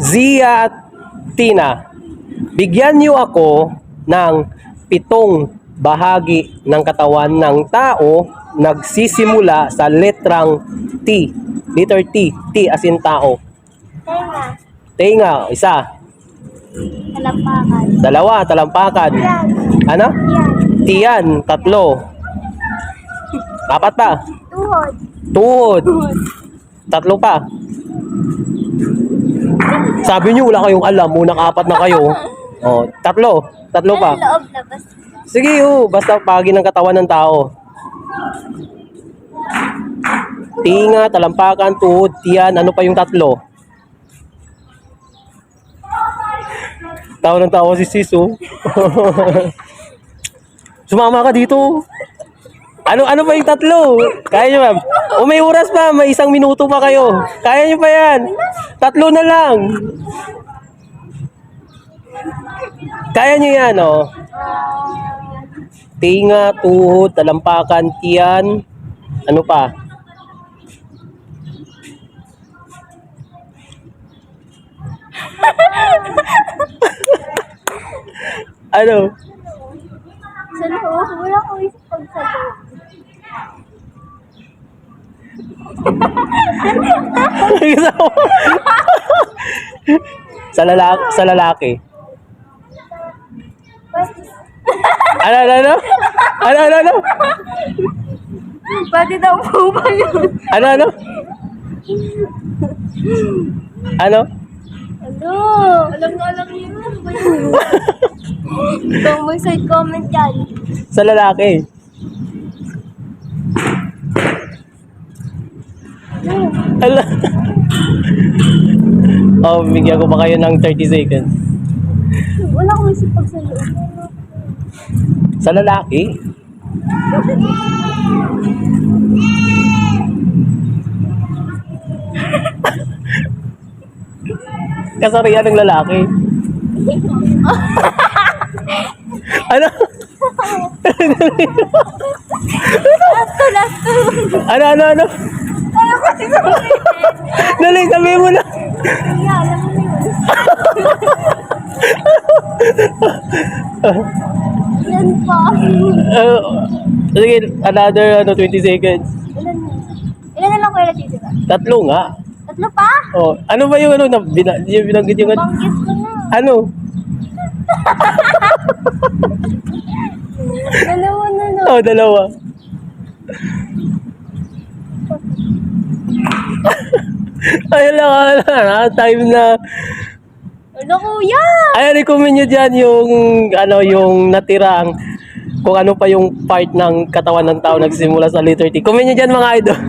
Zia at Tina, bigyan niyo ako ng 7 bahagi ng katawan ng tao nagsisimula sa letrang T. Letter T. T as in tao. Tenga. Tenga, isa. Talampakan. 2, talampakan. Yan. Ano? Yan. Tiyan, 3. 4 pa. Tuhod. Tuhod. 3 pa. Sabi niyo wala kayong alam, unang 4 na kayo. Oh, 3. 3 pa. Ano loob labas? Sige, basta pagi ng katawan ng tao. Tinga, talampakan, tuhod, tiyan, ano pa yung 3? Tao ng tao si Sisu. Sumama ka dito. Ano pa yung 3? Kaya nyo, ma'am? O may oras pa, may 1 minuto pa kayo. Kaya nyo pa yan. 3 na lang. Kaya nyo yan, oh. Tinga, tuhod, talampakan, tiyan. Ano pa? Ano? Sa loob? Wala ko isip pag sa loob. Sa lalaki. Pwede, Ano? pwede daw po ba yun? Ano? Ano? Alam na alam niyo yun. Ano ba yun? Kung may side comment yan. Sa lalaki. Ala. Oh, bigyan ko pa kayo ng 30 seconds. Wala ko isip pag sa loob. Sa lalaki? Kasarian ng lalaki. Ano? Last two. Ano? Ano ko si Dali, sabihin mo na. Yeah, alam mo na yun. Yan pa. Sige, another 20 seconds. Ilan na lang kayo natitira? 3 nga. 3 pa? Oh, ano ba yung yung binanggit yung Banggit ko na. ano? Dalawa na lang. Oh, 2. Ayun lang, time na. Ano kuya? Ayan, i-comment nyo dyan yung natirang kung ano pa yung part ng katawan ng tao nagsimula sa letter T. Comment nyo dyan mga idol.